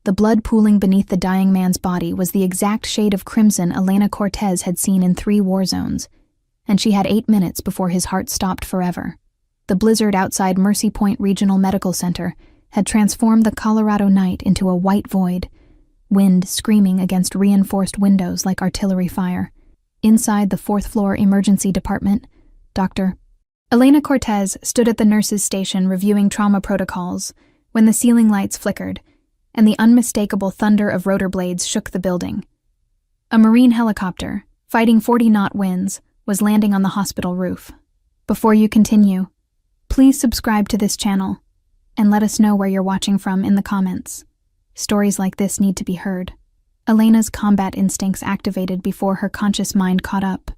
The blood pooling beneath the dying man's body was the exact shade of crimson Elena Cortez had seen in 3 war zones, and she had 8 minutes before his heart stopped forever. The blizzard outside Mercy Point Regional Medical Center had transformed the Colorado night into a white void, wind screaming against reinforced windows like artillery fire. Inside the 4th-floor emergency department, Dr. Elena Cortez stood at the nurse's station reviewing trauma protocols when the ceiling lights flickered and the unmistakable thunder of rotor blades shook the building. A Marine helicopter, fighting 40-knot winds, was landing on the hospital roof. Before you continue, please subscribe to this channel and let us know where you're watching from in the comments. Stories like this need to be heard. Elena's combat instincts activated before her conscious mind caught up.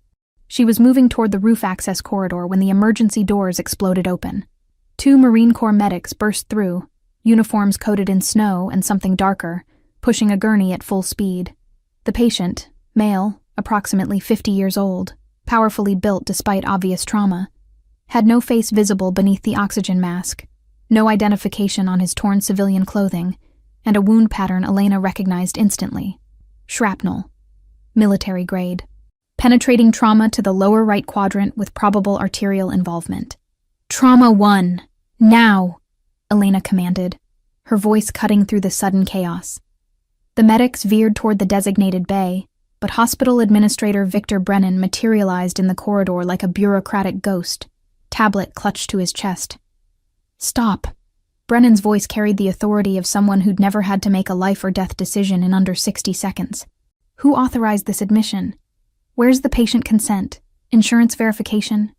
She was moving toward the roof access corridor when the emergency doors exploded open. 2 Marine Corps medics burst through, uniforms coated in snow and something darker, pushing a gurney at full speed. The patient, male, approximately 50 years old, powerfully built despite obvious trauma, had no face visible beneath the oxygen mask, no identification on his torn civilian clothing, and a wound pattern Elena recognized instantly. Shrapnel. Military grade. Penetrating trauma to the lower right quadrant with probable arterial involvement. Trauma 1. Now! Elena commanded, her voice cutting through the sudden chaos. The medics veered toward the designated bay, but Hospital Administrator Victor Brennan materialized in the corridor like a bureaucratic ghost, tablet clutched to his chest. Stop. Brennan's voice carried the authority of someone who'd never had to make a life-or-death decision in under 60 seconds. Who authorized this admission? Where's the patient consent? Insurance verification?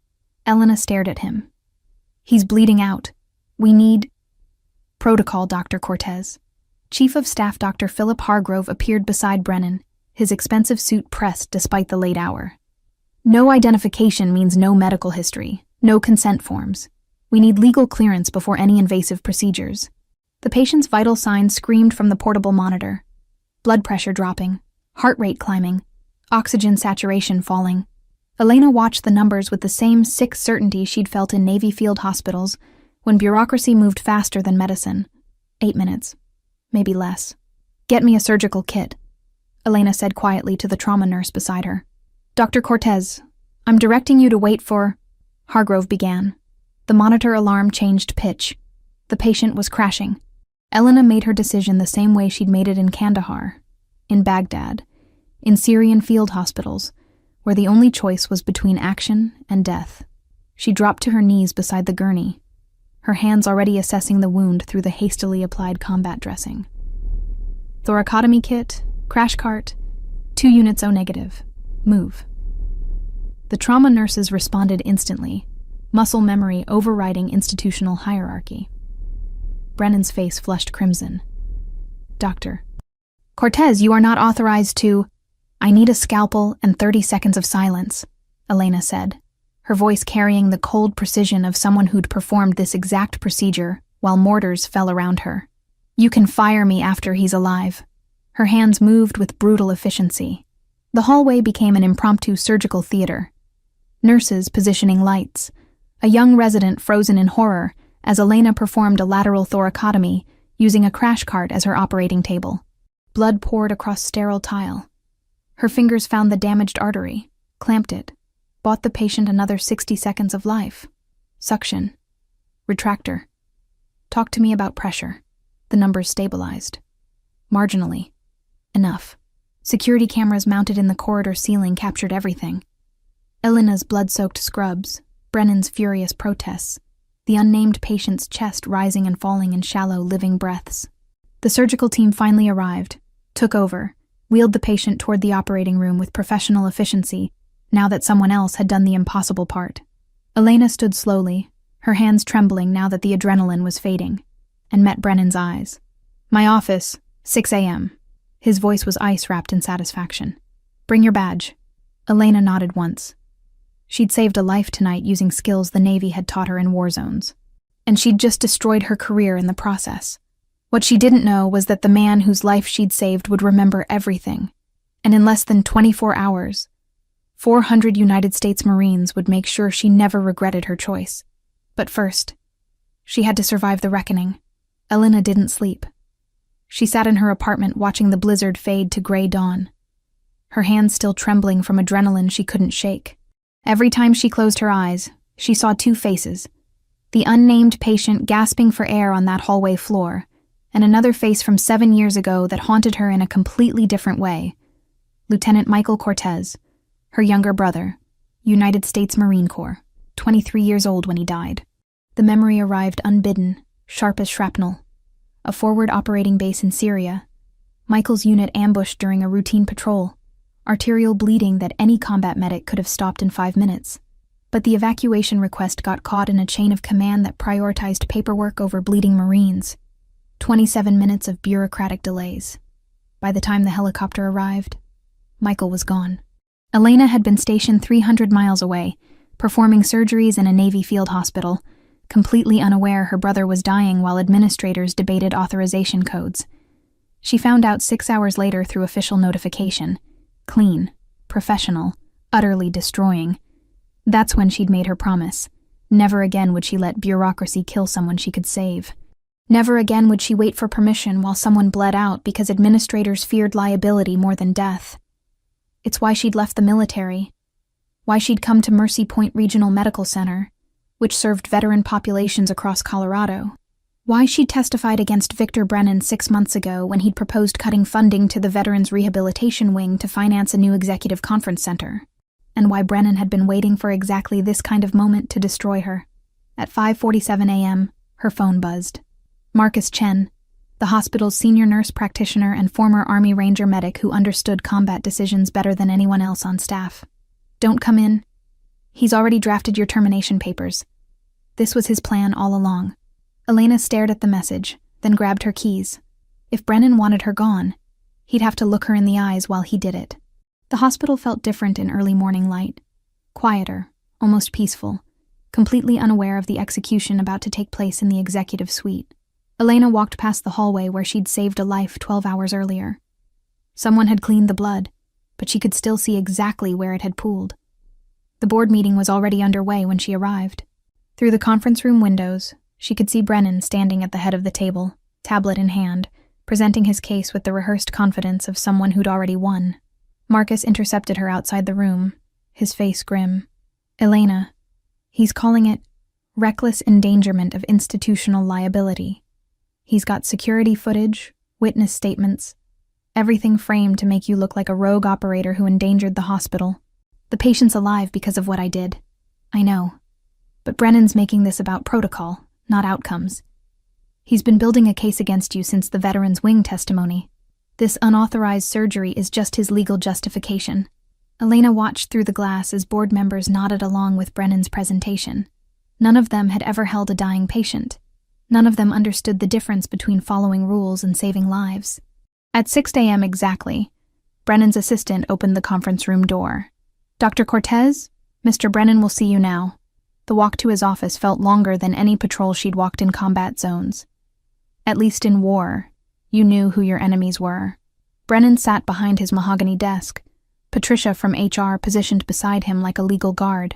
Elena stared at him. He's bleeding out. We need... Protocol, Dr. Cortez. Chief of Staff Dr. Philip Hargrove appeared beside Brennan, his expensive suit pressed despite the late hour. No identification means no medical history, no consent forms. We need legal clearance before any invasive procedures. The patient's vital signs screamed from the portable monitor. Blood pressure dropping, heart rate climbing, oxygen saturation falling. Elena watched the numbers with the same sick certainty she'd felt in Navy field hospitals when bureaucracy moved faster than medicine. 8 minutes. Maybe less. Get me a surgical kit, Elena said quietly to the trauma nurse beside her. Dr. Cortez, I'm directing you to wait for... Hargrove began. The monitor alarm changed pitch. The patient was crashing. Elena made her decision the same way she'd made it in Kandahar, in Baghdad, in Syrian field hospitals, where the only choice was between action and death. She dropped to her knees beside the gurney, her hands already assessing the wound through the hastily applied combat dressing. Thoracotomy kit, crash cart, 2 units O negative. Move. The trauma nurses responded instantly, muscle memory overriding institutional hierarchy. Brennan's face flushed crimson. Doctor. Cortez, you are not authorized to... I need a scalpel and 30 seconds of silence, Elena said, her voice carrying the cold precision of someone who'd performed this exact procedure while mortars fell around her. You can fire me after he's alive. Her hands moved with brutal efficiency. The hallway became an impromptu surgical theater. Nurses positioning lights, a young resident frozen in horror as Elena performed a lateral thoracotomy using a crash cart as her operating table. Blood poured across sterile tile. Her fingers found the damaged artery, clamped it, bought the patient another 60 seconds of life. Suction. Retractor. Talk to me about pressure. The numbers stabilized. Marginally. Enough. Security cameras mounted in the corridor ceiling captured everything. Elena's blood-soaked scrubs, Brennan's furious protests, the unnamed patient's chest rising and falling in shallow, living breaths. The surgical team finally arrived, took over, wheeled the patient toward the operating room with professional efficiency, now that someone else had done the impossible part. Elena stood slowly, her hands trembling now that the adrenaline was fading, and met Brennan's eyes. My office, 6 a.m. His voice was ice-wrapped in satisfaction. Bring your badge. Elena nodded once. She'd saved a life tonight using skills the Navy had taught her in war zones. And she'd just destroyed her career in the process. What she didn't know was that the man whose life she'd saved would remember everything. And in less than 24 hours, 400 United States Marines would make sure she never regretted her choice. But first, she had to survive the reckoning. Elena didn't sleep. She sat in her apartment watching the blizzard fade to gray dawn, her hands still trembling from adrenaline she couldn't shake. Every time she closed her eyes, she saw two faces: the unnamed patient gasping for air on that hallway floor, and another face from 7 years ago that haunted her in a completely different way. Lieutenant Michael Cortez, her younger brother, United States Marine Corps, 23 years old when he died. The memory arrived unbidden, sharp as shrapnel. A forward operating base in Syria. Michael's unit ambushed during a routine patrol. Arterial bleeding that any combat medic could have stopped in 5 minutes. But the evacuation request got caught in a chain of command that prioritized paperwork over bleeding Marines. 27 minutes of bureaucratic delays. By the time the helicopter arrived, Michael was gone. Elena had been stationed 300 miles away, performing surgeries in a Navy field hospital, completely unaware her brother was dying while administrators debated authorization codes. She found out 6 hours later through official notification. Clean, professional, utterly destroying. That's when she'd made her promise. Never again would she let bureaucracy kill someone she could save. Never again would she wait for permission while someone bled out because administrators feared liability more than death. It's why she'd left the military. Why she'd come to Mercy Point Regional Medical Center, which served veteran populations across Colorado. Why she'd testified against Victor Brennan 6 months ago when he'd proposed cutting funding to the Veterans Rehabilitation Wing to finance a new executive conference center. And why Brennan had been waiting for exactly this kind of moment to destroy her. At 5:47 a.m., her phone buzzed. Marcus Chen, the hospital's senior nurse practitioner and former Army Ranger medic who understood combat decisions better than anyone else on staff. Don't come in. He's already drafted your termination papers. This was his plan all along. Elena stared at the message, then grabbed her keys. If Brennan wanted her gone, he'd have to look her in the eyes while he did it. The hospital felt different in early morning light. Quieter, almost peaceful, completely unaware of the execution about to take place in the executive suite. Elena walked past the hallway where she'd saved a life 12 hours earlier. Someone had cleaned the blood, but she could still see exactly where it had pooled. The board meeting was already underway when she arrived. Through the conference room windows, she could see Brennan standing at the head of the table, tablet in hand, presenting his case with the rehearsed confidence of someone who'd already won. Marcus intercepted her outside the room, his face grim. Elena, he's calling it reckless endangerment of institutional liability. He's got security footage, witness statements, everything framed to make you look like a rogue operator who endangered the hospital. The patient's alive because of what I did. I know. But Brennan's making this about protocol, not outcomes. He's been building a case against you since the Veterans Wing testimony. This unauthorized surgery is just his legal justification. Elena watched through the glass as board members nodded along with Brennan's presentation. None of them had ever held a dying patient. None of them understood the difference between following rules and saving lives. At 6 a.m. exactly, Brennan's assistant opened the conference room door. Dr. Cortez, Mr. Brennan will see you now. The walk to his office felt longer than any patrol she'd walked in combat zones. At least in war, you knew who your enemies were. Brennan sat behind his mahogany desk, Patricia from HR positioned beside him like a legal guard.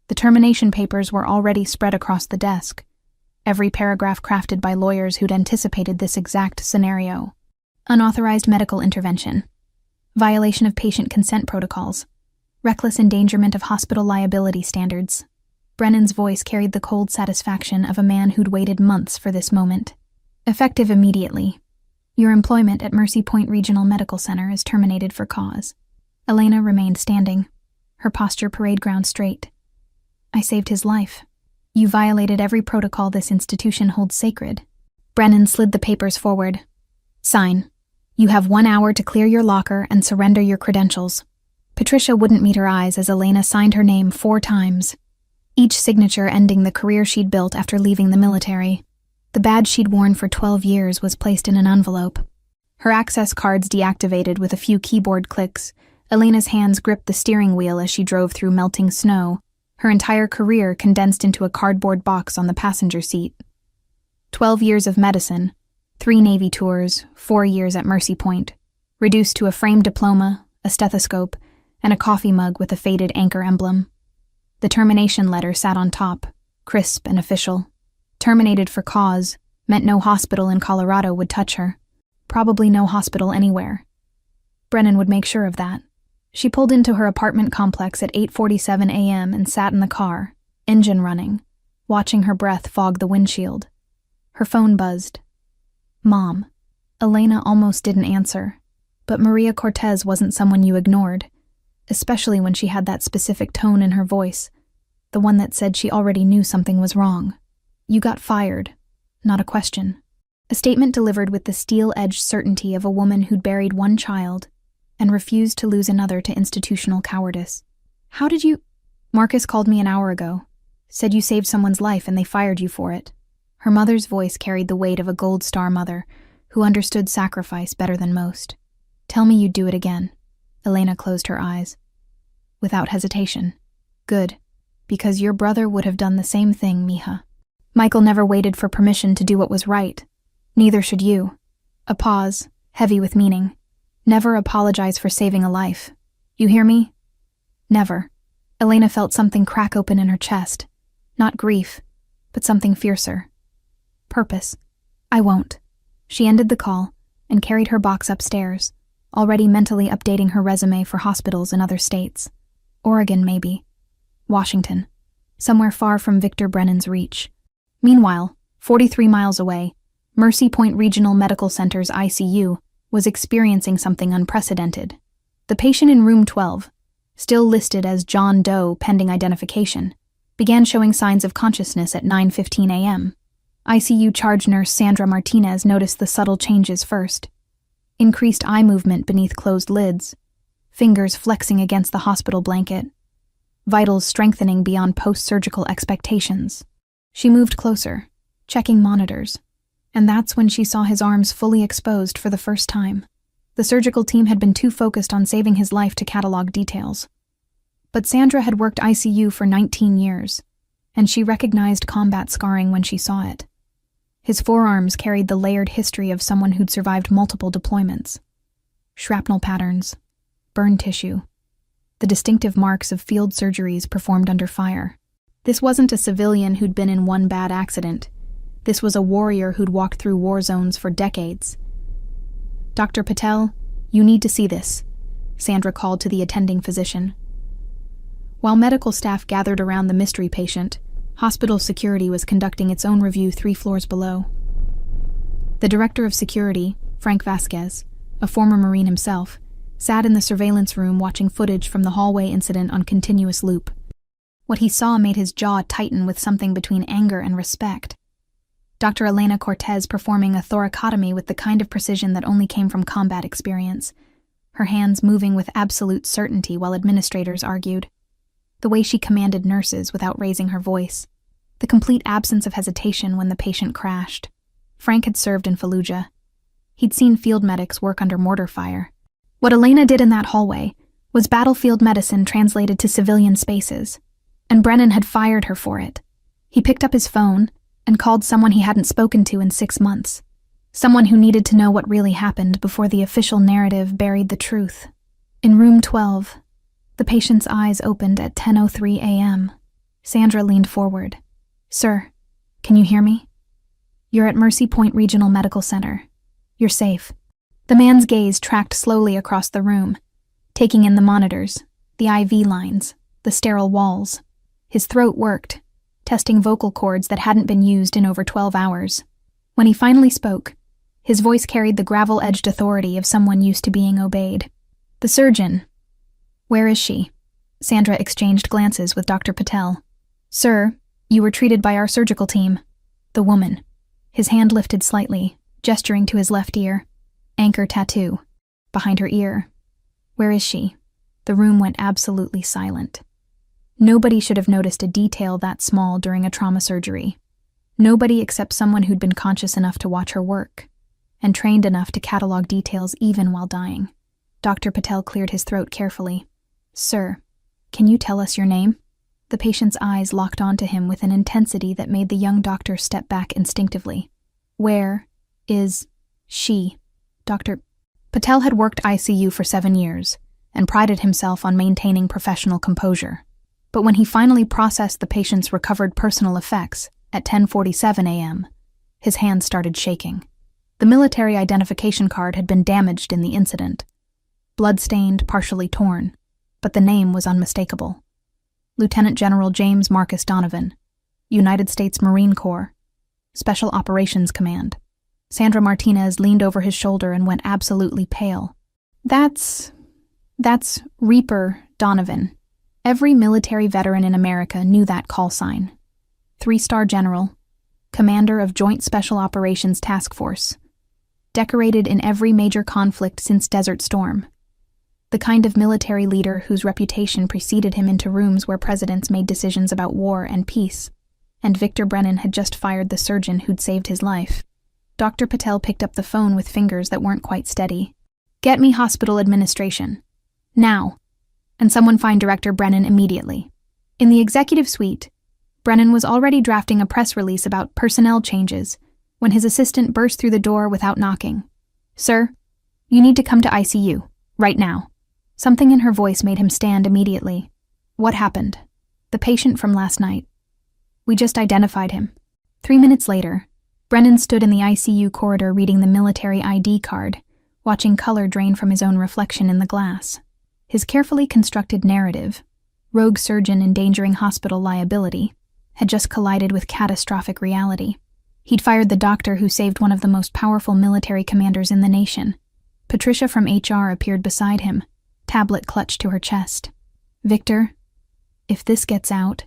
The termination papers were already spread across the desk, every paragraph crafted by lawyers who'd anticipated this exact scenario. Unauthorized medical intervention, violation of patient consent protocols, reckless endangerment of hospital liability standards. Brennan's voice carried the cold satisfaction of a man who'd waited months for this moment. Effective immediately. Your employment at Mercy Point Regional Medical Center is terminated for cause. Elena remained standing, her posture parade ground straight. I saved his life. You violated every protocol this institution holds sacred. Brennan slid the papers forward. Sign. You have 1 hour to clear your locker and surrender your credentials. Patricia wouldn't meet her eyes as Elena signed her name 4 times, each signature ending the career she'd built after leaving the military. The badge she'd worn for 12 years was placed in an envelope. Her access cards deactivated with a few keyboard clicks. Elena's hands gripped the steering wheel as she drove through melting snow, her entire career condensed into a cardboard box on the passenger seat. 12 years of medicine, 3 Navy tours, 4 years at Mercy Point, reduced to a framed diploma, a stethoscope, and a coffee mug with a faded anchor emblem. The termination letter sat on top, crisp and official. Terminated for cause meant no hospital in Colorado would touch her. Probably no hospital anywhere. Brennan would make sure of that. She pulled into her apartment complex at 8:47 a.m. and sat in the car, engine running, watching her breath fog the windshield. Her phone buzzed. Mom. Elena almost didn't answer, but Maria Cortez wasn't someone you ignored, especially when she had that specific tone in her voice, the one that said she already knew something was wrong. You got fired. Not a question. A statement delivered with the steel-edged certainty of a woman who'd buried one child and refused to lose another to institutional cowardice. How did you— Marcus called me an hour ago. Said you saved someone's life and they fired you for it. Her mother's voice carried the weight of a gold star mother who understood sacrifice better than most. Tell me you'd do it again. Elena closed her eyes. Without hesitation. Good. Because your brother would have done the same thing, mija. Michael never waited for permission to do what was right. Neither should you. A pause, heavy with meaning. Never apologize for saving a life. You hear me? Never. Elena felt something crack open in her chest. Not grief, but something fiercer. Purpose. I won't. She ended the call and carried her box upstairs, already mentally updating her resume for hospitals in other states. Oregon, maybe. Washington. Somewhere far from Victor Brennan's reach. Meanwhile, 43 miles away, Mercy Point Regional Medical Center's ICU was experiencing something unprecedented. The patient in room 12, still listed as John Doe pending identification, began showing signs of consciousness at 9:15 a.m. ICU charge nurse Sandra Martinez noticed the subtle changes first. Increased eye movement beneath closed lids, fingers flexing against the hospital blanket, vitals strengthening beyond post-surgical expectations. She moved closer, checking monitors, and that's when she saw his arms fully exposed for the first time. The surgical team had been too focused on saving his life to catalog details. But Sandra had worked ICU for 19 years, and she recognized combat scarring when she saw it. His forearms carried the layered history of someone who'd survived multiple deployments. Shrapnel patterns, burn tissue, the distinctive marks of field surgeries performed under fire. This wasn't a civilian who'd been in one bad accident. This was a warrior who'd walked through war zones for decades. Dr. Patel, you need to see this, Sandra called to the attending physician. While medical staff gathered around the mystery patient, hospital security was conducting its own review 3 floors below. The director of security, Frank Vasquez, a former Marine himself, sat in the surveillance room watching footage from the hallway incident on continuous loop. What he saw made his jaw tighten with something between anger and respect. Dr. Elena Cortez performing a thoracotomy with the kind of precision that only came from combat experience, her hands moving with absolute certainty while administrators argued. The way she commanded nurses without raising her voice. The complete absence of hesitation when the patient crashed. Frank had served in Fallujah. He'd seen field medics work under mortar fire. What Elena did in that hallway was battlefield medicine translated to civilian spaces, and Brennan had fired her for it. He picked up his phone and called someone he hadn't spoken to in 6 months. Someone who needed to know what really happened before the official narrative buried the truth. In room 12, the patient's eyes opened at 10:03 a.m. Sandra leaned forward. Sir, can you hear me? You're at Mercy Point Regional Medical Center. You're safe. The man's gaze tracked slowly across the room, taking in the monitors, the IV lines, the sterile walls. His throat worked, testing vocal cords that hadn't been used in over 12 hours. When he finally spoke, his voice carried the gravel-edged authority of someone used to being obeyed. The surgeon. Where is she? Sandra exchanged glances with Dr. Patel. Sir, you were treated by our surgical team. The woman. His hand lifted slightly, gesturing to his left ear. Anchor tattoo. Behind her ear. Where is she? The room went absolutely silent. Nobody should have noticed a detail that small during a trauma surgery. Nobody except someone who'd been conscious enough to watch her work, and trained enough to catalog details even while dying. Dr. Patel cleared his throat carefully. Sir, can you tell us your name? The patient's eyes locked onto him with an intensity that made the young doctor step back instinctively. Where is she? Dr. Patel had worked ICU for 7 years and prided himself on maintaining professional composure. But when he finally processed the patient's recovered personal effects at 10:47 a.m., his hands started shaking. The military identification card had been damaged in the incident. Blood-stained, partially torn, but the name was unmistakable. Lieutenant General James Marcus Donovan, United States Marine Corps, Special Operations Command. Sandra Martinez leaned over his shoulder and went absolutely pale. That's Reaper Donovan. Every military veteran in America knew that call sign. 3-star general, commander of Joint Special Operations Task Force, decorated in every major conflict since Desert Storm. The kind of military leader whose reputation preceded him into rooms where presidents made decisions about war and peace. And Victor Brennan had just fired the surgeon who'd saved his life. Dr. Patel picked up the phone with fingers that weren't quite steady. "Get me hospital administration. Now. And someone find Director Brennan immediately." In the executive suite, Brennan was already drafting a press release about personnel changes when his assistant burst through the door without knocking. "Sir, you need to come to ICU, right now." Something in her voice made him stand immediately. "What happened?" "The patient from last night. We just identified him." 3 minutes later, Brennan stood in the ICU corridor reading the military ID card, watching color drain from his own reflection in the glass. His carefully constructed narrative, rogue surgeon endangering hospital liability, had just collided with catastrophic reality. He'd fired the doctor who saved one of the most powerful military commanders in the nation. Patricia from HR appeared beside him, tablet clutched to her chest. "Victor, if this gets out,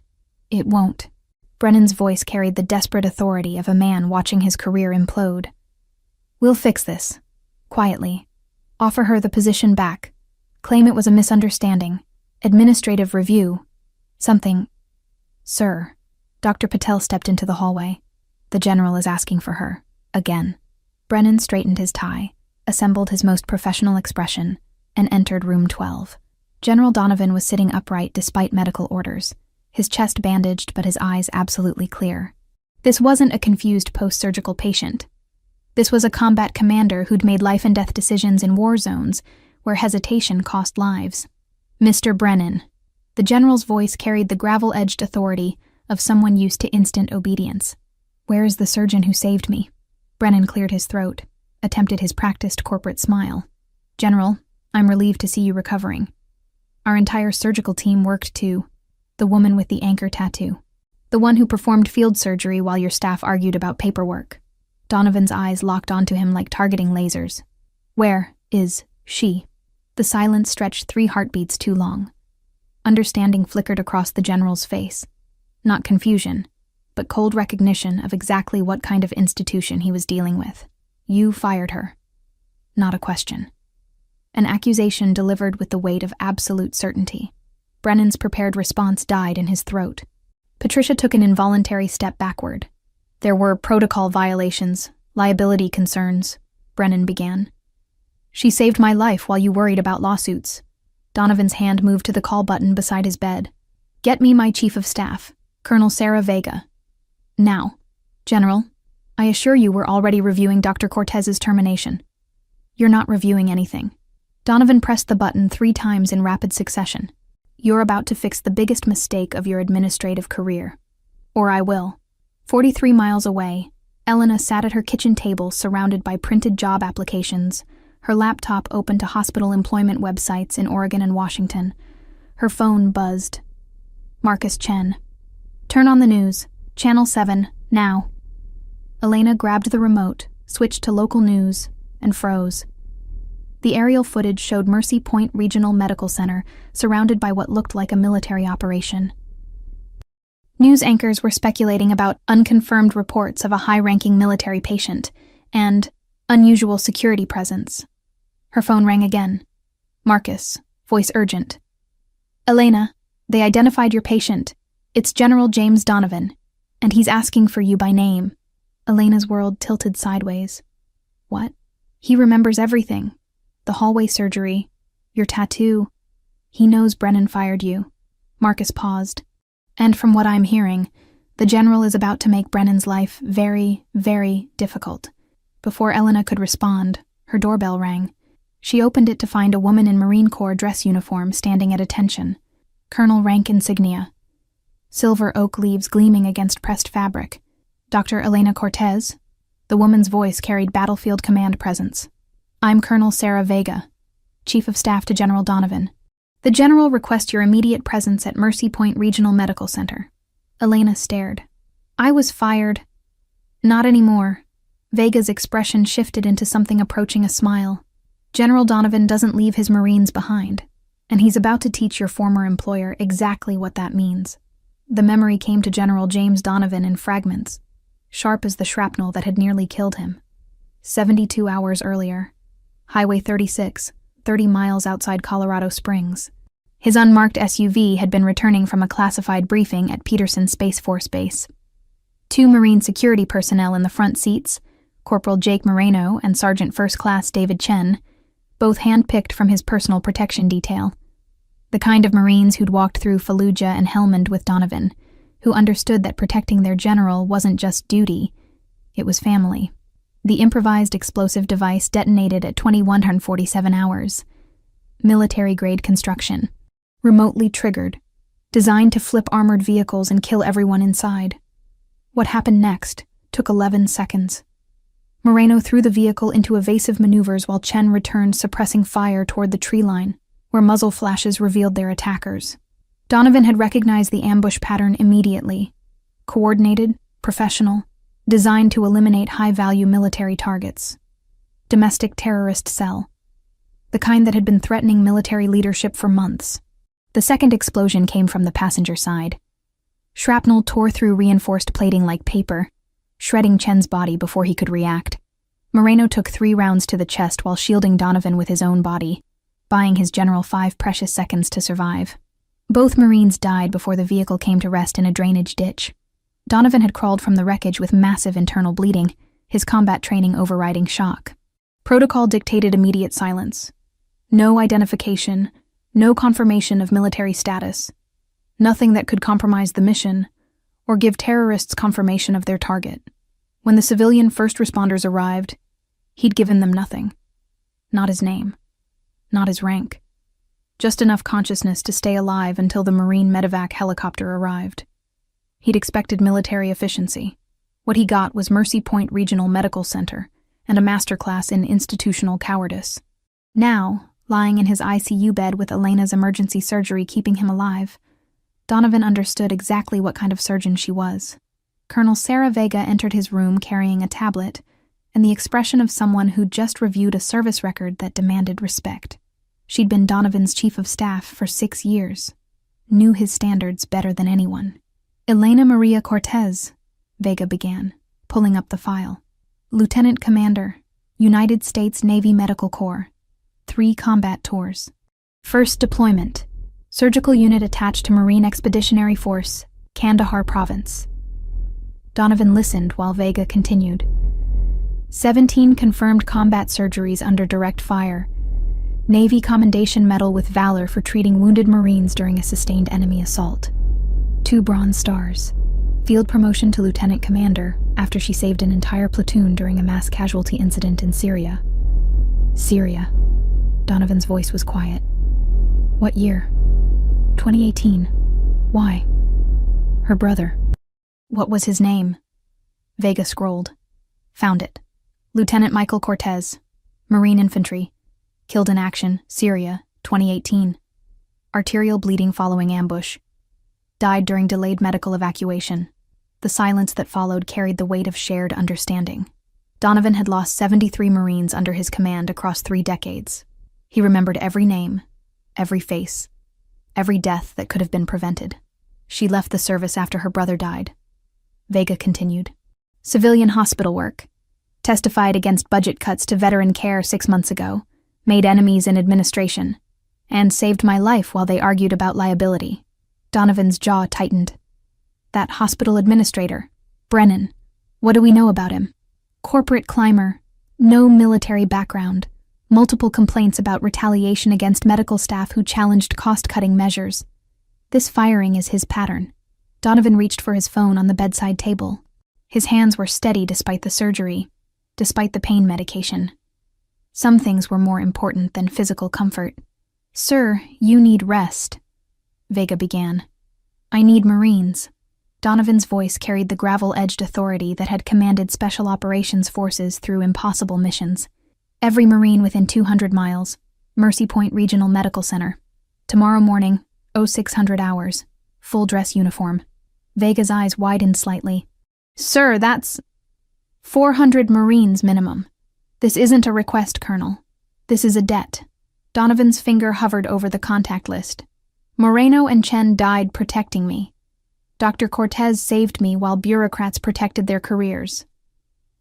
it won't." Brennan's voice carried the desperate authority of a man watching his career implode. "We'll fix this. Quietly. Offer her the position back. Claim it was a misunderstanding. Administrative review. Something." "Sir." Dr. Patel stepped into the hallway. "The general is asking for her. Again." Brennan straightened his tie, assembled his most professional expression, and entered room 12. General Donovan was sitting upright despite medical orders, his chest bandaged but his eyes absolutely clear. This wasn't a confused post-surgical patient. This was a combat commander who'd made life-and-death decisions in war zones where hesitation cost lives. "Mr. Brennan." The general's voice carried the gravel-edged authority of someone used to instant obedience. "Where is the surgeon who saved me?" Brennan cleared his throat, attempted his practiced corporate smile. "General, I'm relieved to see you recovering. Our entire surgical team worked to..." "The woman with the anchor tattoo. The one who performed field surgery while your staff argued about paperwork." Donovan's eyes locked onto him like targeting lasers. "Where is she?" The silence stretched 3 heartbeats too long. Understanding flickered across the general's face. Not confusion, but cold recognition of exactly what kind of institution he was dealing with. "You fired her." Not a question. An accusation delivered with the weight of absolute certainty. Brennan's prepared response died in his throat. Patricia took an involuntary step backward. "There were protocol violations, liability concerns," Brennan began. "She saved my life while you worried about lawsuits." Donovan's hand moved to the call button beside his bed. "Get me my chief of staff, Colonel Sarah Vega. Now." "General, I assure you we're already reviewing Dr. Cortez's termination." "You're not reviewing anything." Donovan pressed the button 3 times in rapid succession. "You're about to fix the biggest mistake of your administrative career. Or I will." 43 miles away, Elena sat at her kitchen table surrounded by printed job applications, her laptop open to hospital employment websites in Oregon and Washington. Her phone buzzed. Marcus Chen. "Turn on the news. Channel 7, now." Elena grabbed the remote, switched to local news, and froze. The aerial footage showed Mercy Point Regional Medical Center surrounded by what looked like a military operation. News anchors were speculating about unconfirmed reports of a high-ranking military patient and unusual security presence. Her phone rang again. "Marcus, voice urgent." "Elena, they identified your patient. It's General James Donovan, and he's asking for you by name." Elena's world tilted sideways. "What?" "He remembers everything. The hallway surgery, your tattoo. He knows Brennan fired you." Marcus paused. "And from what I'm hearing, the general is about to make Brennan's life very, very difficult." Before Elena could respond, her doorbell rang. She opened it to find a woman in Marine Corps dress uniform standing at attention. Colonel rank insignia. Silver oak leaves gleaming against pressed fabric. "Dr. Elena Cortez?" The woman's voice carried battlefield command presence. "I'm Colonel Sarah Vega, Chief of Staff to General Donovan. The General requests your immediate presence at Mercy Point Regional Medical Center." Elena stared. "I was fired." "Not anymore." Vega's expression shifted into something approaching a smile. "General Donovan doesn't leave his Marines behind, and he's about to teach your former employer exactly what that means." The memory came to General James Donovan in fragments, sharp as the shrapnel that had nearly killed him. 72 hours earlier, Highway 36, 30 miles outside Colorado Springs. His unmarked SUV had been returning from a classified briefing at Peterson Space Force Base. 2 Marine security personnel in the front seats, Corporal Jake Moreno and Sergeant First Class David Chen, both hand-picked from his personal protection detail. The kind of Marines who'd walked through Fallujah and Helmand with Donovan, who understood that protecting their general wasn't just duty, it was family. The improvised explosive device detonated at 2147 hours. Military-grade construction. Remotely triggered. Designed to flip armored vehicles and kill everyone inside. What happened next took 11 seconds. Moreno threw the vehicle into evasive maneuvers while Chen returned, suppressing fire toward the tree line, where muzzle flashes revealed their attackers. Donovan had recognized the ambush pattern immediately. Coordinated, professional, designed to eliminate high-value military targets. Domestic terrorist cell. The kind that had been threatening military leadership for months. The second explosion came from the passenger side. Shrapnel tore through reinforced plating like paper, shredding Chen's body before he could react. Moreno took 3 rounds to the chest while shielding Donovan with his own body, buying his general 5 precious seconds to survive. Both Marines died before the vehicle came to rest in a drainage ditch. Donovan had crawled from the wreckage with massive internal bleeding, his combat training overriding shock. Protocol dictated immediate silence. No identification, no confirmation of military status. Nothing that could compromise the mission or give terrorists confirmation of their target. When the civilian first responders arrived, he'd given them nothing. Not his name. Not his rank. Just enough consciousness to stay alive until the Marine medevac helicopter arrived. He'd expected military efficiency. What he got was Mercy Point Regional Medical Center and a masterclass in institutional cowardice. Now, lying in his ICU bed with Elena's emergency surgery keeping him alive, Donovan understood exactly what kind of surgeon she was. Colonel Sarah Vega entered his room carrying a tablet and the expression of someone who'd just reviewed a service record that demanded respect. She'd been Donovan's chief of staff for 6 years, knew his standards better than anyone. "Elena Maria Cortez," Vega began, pulling up the file. "Lieutenant Commander, United States Navy Medical Corps, 3 combat tours. First deployment, surgical unit attached to Marine Expeditionary Force, Kandahar Province." Donovan listened while Vega continued. 17 confirmed combat surgeries under direct fire. Navy Commendation Medal with Valor for treating wounded Marines during a sustained enemy assault. 2 Bronze Stars. Field promotion to Lieutenant Commander after she saved an entire platoon during a mass casualty incident in Syria. Syria. Donovan's voice was quiet. "What year?" 2018. "Why?" "Her brother." "What was his name?" Vega scrolled. Found it. "Lieutenant Michael Cortez, Marine Infantry. Killed in action, Syria, 2018. Arterial bleeding following ambush. Died during delayed medical evacuation." The silence that followed carried the weight of shared understanding. Donovan had lost 73 Marines under his command across 3 decades. He remembered every name, every face, every death that could have been prevented. "She left the service after her brother died," Vega continued. "Civilian hospital work. Testified against budget cuts to veteran care 6 months ago. Made enemies in administration. And saved my life while they argued about liability." Donovan's jaw tightened. "That hospital administrator, Brennan. What do we know about him?" "Corporate climber. No military background. Multiple complaints about retaliation against medical staff who challenged cost-cutting measures. This firing is his pattern." Donovan reached for his phone on the bedside table. His hands were steady despite the surgery, despite the pain medication. Some things were more important than physical comfort. "Sir, you need rest," Vega began. "I need Marines. Donovan's voice carried the gravel-edged authority that had commanded Special Operations Forces through impossible missions. Every Marine within 200 miles. Mercy Point Regional Medical Center. Tomorrow morning, 0600 hours. Full dress uniform. Vega's eyes widened slightly. Sir, that's 400 Marines minimum. This isn't a request, Colonel. This is a debt. Donovan's finger hovered over the contact list. Moreno and Chen died protecting me. Dr. Cortez saved me while bureaucrats protected their careers.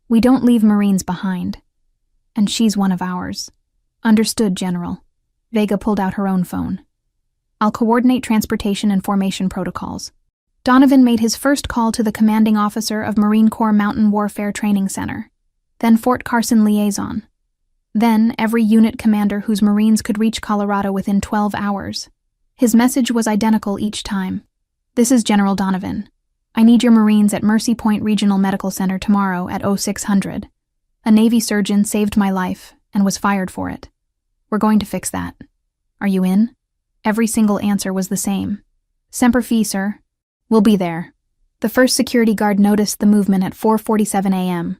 We don't leave Marines behind. And she's one of ours. Understood, General. Vega pulled out her own phone. I'll coordinate transportation and formation protocols. Donovan made his first call to the commanding officer of Marine Corps Mountain Warfare Training Center, then Fort Carson Liaison, then every unit commander whose Marines could reach Colorado within 12 hours. His message was identical each time. This is General Donovan. I need your Marines at Mercy Point Regional Medical Center tomorrow at 0600. A Navy surgeon saved my life and was fired for it. We're going to fix that. Are you in? Every single answer was the same. Semper Fi, sir. We'll be there. The first security guard noticed the movement at 4:47 a.m.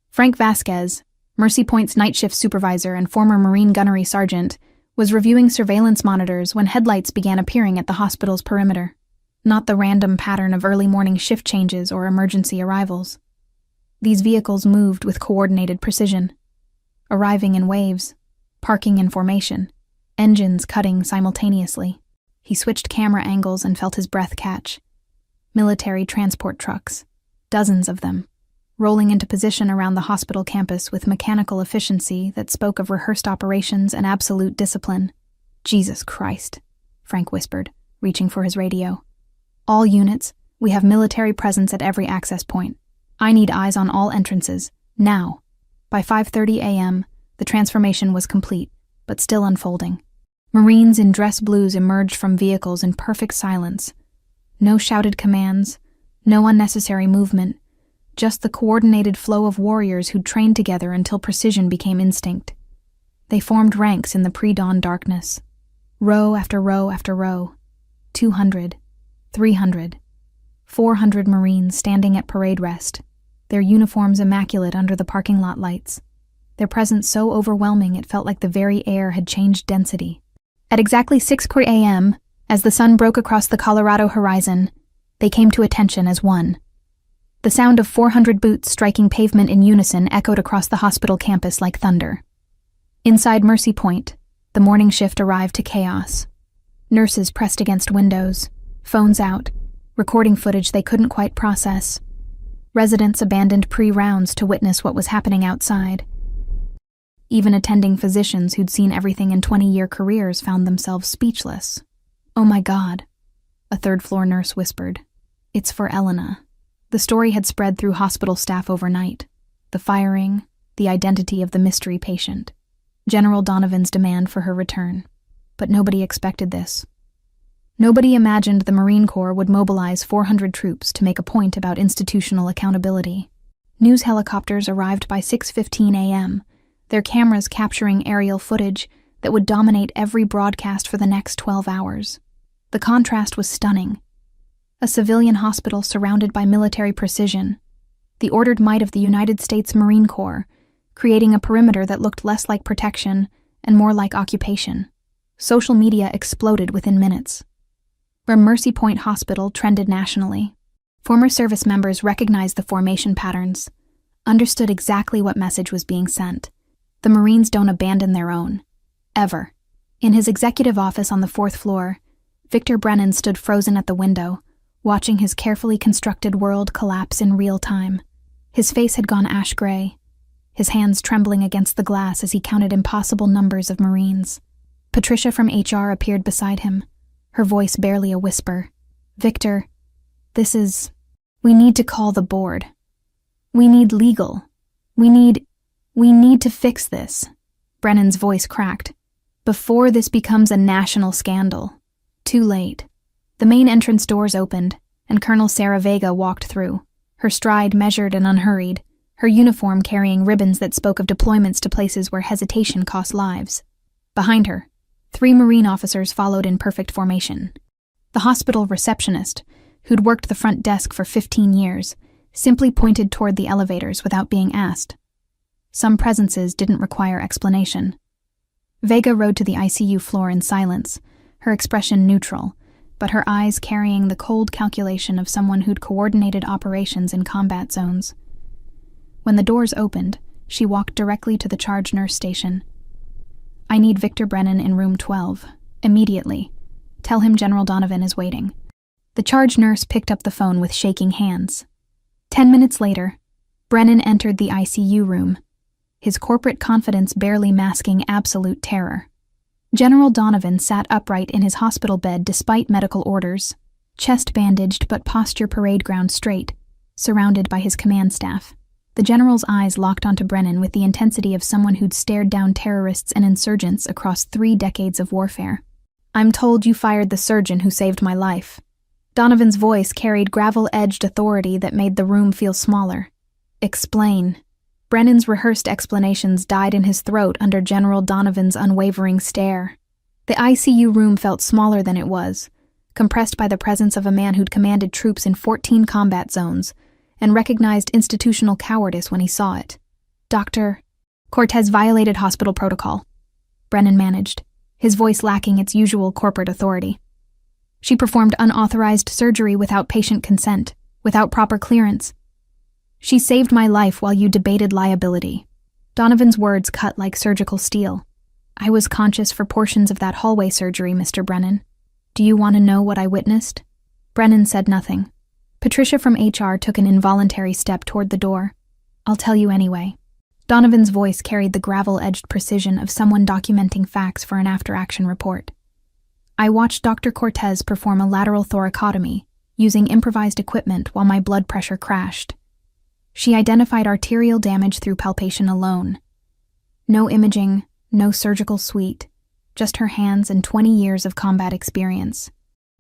Frank Vasquez, Mercy Point's night shift supervisor and former Marine gunnery sergeant, was reviewing surveillance monitors when headlights began appearing at the hospital's perimeter. Not the random pattern of early morning shift changes or emergency arrivals. These vehicles moved with coordinated precision, arriving in waves, parking in formation, engines cutting simultaneously. He switched camera angles and felt his breath catch. Military transport trucks, dozens of them, rolling into position around the hospital campus with mechanical efficiency that spoke of rehearsed operations and absolute discipline. Jesus Christ, Frank whispered, reaching for his radio. All units, we have military presence at every access point. I need eyes on all entrances, now. By 5:30 a.m., the transformation was complete, but still unfolding. Marines in dress blues emerged from vehicles in perfect silence. No shouted commands, no unnecessary movement, just the coordinated flow of warriors who'd trained together until precision became instinct. They formed ranks in the pre-dawn darkness. Row after row after row. 200. 300, 400 Marines standing at parade rest, their uniforms immaculate under the parking lot lights, their presence so overwhelming it felt like the very air had changed density. At exactly 6 a.m., as the sun broke across the Colorado horizon, they came to attention as one. The sound of 400 boots striking pavement in unison echoed across the hospital campus like thunder. Inside Mercy Point, the morning shift arrived to chaos. Nurses pressed against windows, phones out, recording footage they couldn't quite process. Residents abandoned pre-rounds to witness what was happening outside. Even attending physicians who'd seen everything in 20-year careers found themselves speechless. Oh my God, a third-floor nurse whispered. It's for Elena. The story had spread through hospital staff overnight. The firing, the identity of the mystery patient. General Donovan's demand for her return. But nobody expected this. Nobody imagined the Marine Corps would mobilize 400 troops to make a point about institutional accountability. News helicopters arrived by 6:15 a.m., their cameras capturing aerial footage that would dominate every broadcast for the next 12 hours. The contrast was stunning. A civilian hospital surrounded by military precision, the ordered might of the United States Marine Corps, creating a perimeter that looked less like protection and more like occupation. Social media exploded within minutes. Where Mercy Point Hospital trended nationally, former service members recognized the formation patterns, understood exactly what message was being sent. The Marines don't abandon their own. Ever. In his executive office on the 4th floor, Victor Brennan stood frozen at the window, watching his carefully constructed world collapse in real time. His face had gone ash gray, his hands trembling against the glass as he counted impossible numbers of Marines. Patricia from HR appeared beside him, her voice barely a whisper. Victor, we need to call the board. We need legal. We need to fix this. Brennan's voice cracked. Before this becomes a national scandal. Too late. The main entrance doors opened, and Colonel Sarah Vega walked through, her stride measured and unhurried, her uniform carrying ribbons that spoke of deployments to places where hesitation cost lives. Behind her, 3 Marine officers followed in perfect formation. The hospital receptionist, who'd worked the front desk for 15 years, simply pointed toward the elevators without being asked. Some presences didn't require explanation. Vega rode to the ICU floor in silence, her expression neutral, but her eyes carrying the cold calculation of someone who'd coordinated operations in combat zones. When the doors opened, she walked directly to the charge nurse station. "I need Victor Brennan in room 12. Immediately. Tell him General Donovan is waiting." The charge nurse picked up the phone with shaking hands. 10 minutes later, Brennan entered the ICU room, his corporate confidence barely masking absolute terror. General Donovan sat upright in his hospital bed despite medical orders, chest bandaged but posture parade ground straight, surrounded by his command staff. The general's eyes locked onto Brennan with the intensity of someone who'd stared down terrorists and insurgents across 3 decades of warfare. "I'm told you fired the surgeon who saved my life." Donovan's voice carried gravel-edged authority that made the room feel smaller. "Explain." Brennan's rehearsed explanations died in his throat under General Donovan's unwavering stare. The ICU room felt smaller than it was, compressed by the presence of a man who'd commanded troops in 14 combat zones, and recognized institutional cowardice when he saw it. "Dr. Cortez violated hospital protocol," Brennan managed, his voice lacking its usual corporate authority. "She performed unauthorized surgery without patient consent, without proper clearance. She saved my life while you debated liability." Donovan's words cut like surgical steel. "I was conscious for portions of that hallway surgery, Mr. Brennan. Do you want to know what I witnessed?" Brennan said nothing. Patricia from HR took an involuntary step toward the door. "I'll tell you anyway." Donovan's voice carried the gravel-edged precision of someone documenting facts for an after-action report. "I watched Dr. Cortez perform a lateral thoracotomy, using improvised equipment while my blood pressure crashed. She identified arterial damage through palpation alone. No imaging, no surgical suite, just her hands and 20 years of combat experience.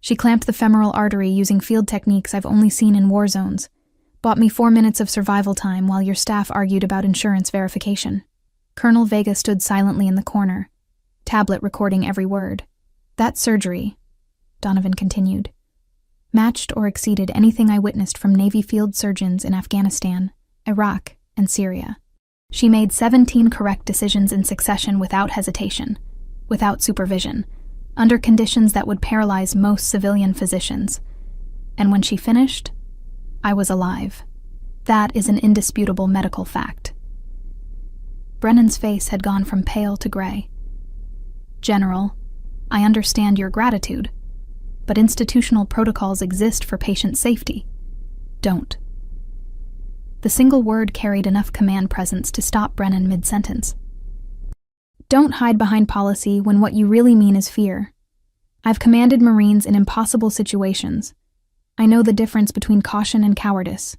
She clamped the femoral artery using field techniques I've only seen in war zones, bought me 4 minutes of survival time while your staff argued about insurance verification." Colonel Vega stood silently in the corner, tablet recording every word. "That surgery," Donovan continued, "matched or exceeded anything I witnessed from Navy field surgeons in Afghanistan, Iraq, and Syria. She made 17 correct decisions in succession without hesitation, without supervision, under conditions that would paralyze most civilian physicians. And when she finished, I was alive. That is an indisputable medical fact." Brennan's face had gone from pale to gray. "General, I understand your gratitude, but institutional protocols exist for patient safety. Don't." The single word carried enough command presence to stop Brennan mid-sentence. "Don't hide behind policy when what you really mean is fear. I've commanded Marines in impossible situations. I know the difference between caution and cowardice.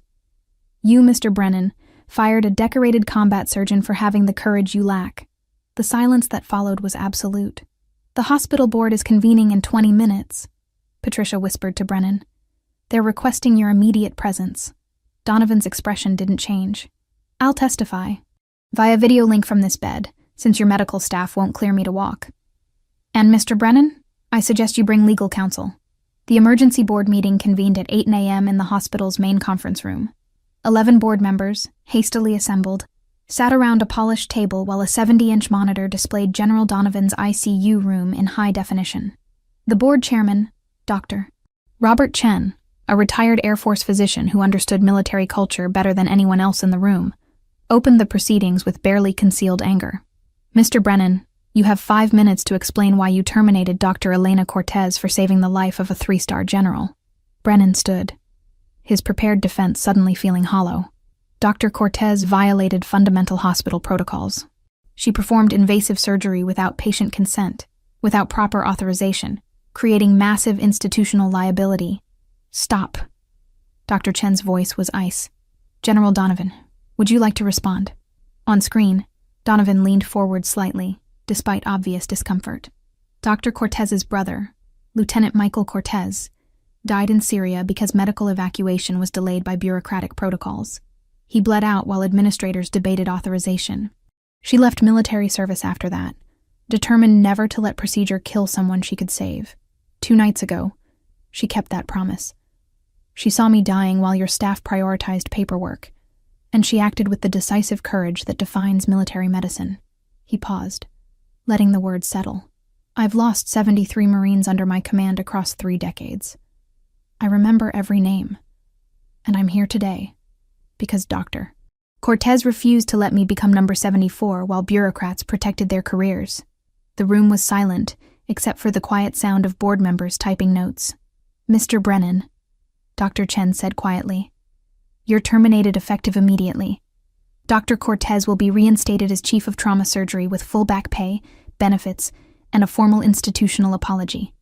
You, Mr. Brennan, fired a decorated combat surgeon for having the courage you lack." The silence that followed was absolute. "The hospital board is convening in 20 minutes, Patricia whispered to Brennan. "They're requesting your immediate presence." Donovan's expression didn't change. "I'll testify. Via video link from this bed, since your medical staff won't clear me to walk. And Mr. Brennan, I suggest you bring legal counsel." The emergency board meeting convened at 8 a.m. in the hospital's main conference room. 11 board members, hastily assembled, sat around a polished table while a 70-inch monitor displayed General Donovan's ICU room in high definition. The board chairman, Dr. Robert Chen, a retired Air Force physician who understood military culture better than anyone else in the room, opened the proceedings with barely concealed anger. "Mr. Brennan, you have 5 minutes to explain why you terminated Dr. Elena Cortez for saving the life of a 3-star general." Brennan stood, his prepared defense suddenly feeling hollow. "Dr. Cortez violated fundamental hospital protocols. She performed invasive surgery without patient consent, without proper authorization, creating massive institutional liability." "Stop." Dr. Chen's voice was ice. "General Donovan, would you like to respond?" On screen, Donovan leaned forward slightly, despite obvious discomfort. "Dr. Cortez's brother, Lieutenant Michael Cortez, died in Syria because medical evacuation was delayed by bureaucratic protocols. He bled out while administrators debated authorization. She left military service after that, determined never to let procedure kill someone she could save. 2 nights ago, she kept that promise. She saw me dying while your staff prioritized paperwork, and she acted with the decisive courage that defines military medicine." He paused, letting the words settle. "I've lost 73 Marines under my command across 3 decades. I remember every name, and I'm here today because Dr. Cortez refused to let me become number 74 while bureaucrats protected their careers." The room was silent, except for the quiet sound of board members typing notes. "Mr. Brennan," Dr. Chen said quietly, "you're terminated effective immediately. Dr. Cortez will be reinstated as Chief of Trauma Surgery with full back pay, benefits, and a formal institutional apology.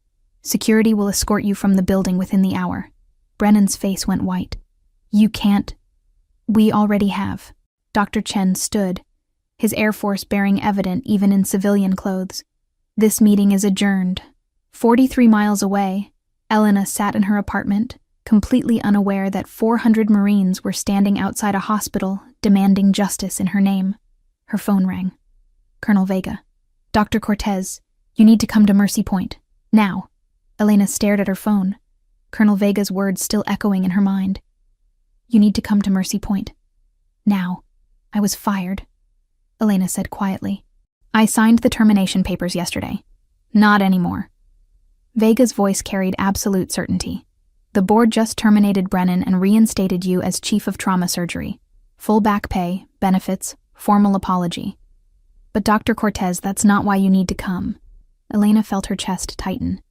Security will escort you from the building within the hour." Brennan's face went white. "You can't." "We already have." Dr. Chen stood, his Air Force bearing evident even in civilian clothes. "This meeting is adjourned." 43 miles away, Elena sat in her apartment, completely unaware that 400 Marines were standing outside a hospital demanding justice in her name. Her phone rang. Colonel Vega. "Dr. Cortez, you need to come to Mercy Point. Now." Elena stared at her phone, Colonel Vega's words still echoing in her mind. "You need to come to Mercy Point. Now." "I was fired," Elena said quietly. "I signed the termination papers yesterday." "Not anymore." Vega's voice carried absolute certainty. "The board just terminated Brennan and reinstated you as Chief of Trauma Surgery. Full back pay, benefits, formal apology." "But Dr. Cortez, that's not why you need to come." Elena felt her chest tighten.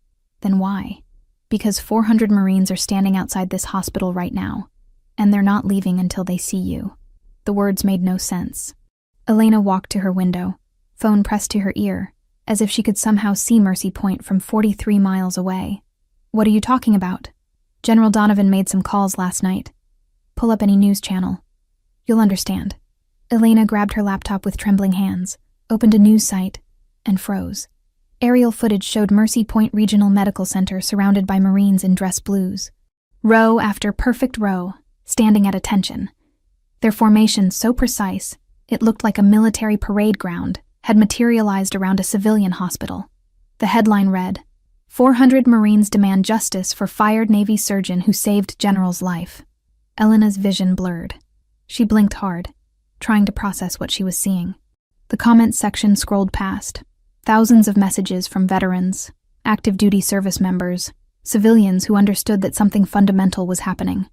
"Then why?" "Because 400 Marines are standing outside this hospital right now, and they're not leaving until they see you." The words made no sense. Elena walked to her window, phone pressed to her ear, as if she could somehow see Mercy Point from 43 miles away. "What are you talking about?" "General Donovan made some calls last night. Pull up any news channel. You'll understand." Elena grabbed her laptop with trembling hands, opened a news site, and froze. Aerial footage showed Mercy Point Regional Medical Center surrounded by Marines in dress blues. Row after perfect row, standing at attention. Their formation so precise, it looked like a military parade ground had materialized around a civilian hospital. The headline read, 400 Marines demand justice for fired Navy surgeon who saved General's life. Elena's vision blurred. She blinked hard, trying to process what she was seeing. The comments section scrolled past. Thousands of messages from veterans, active duty service members, civilians who understood that something fundamental was happening.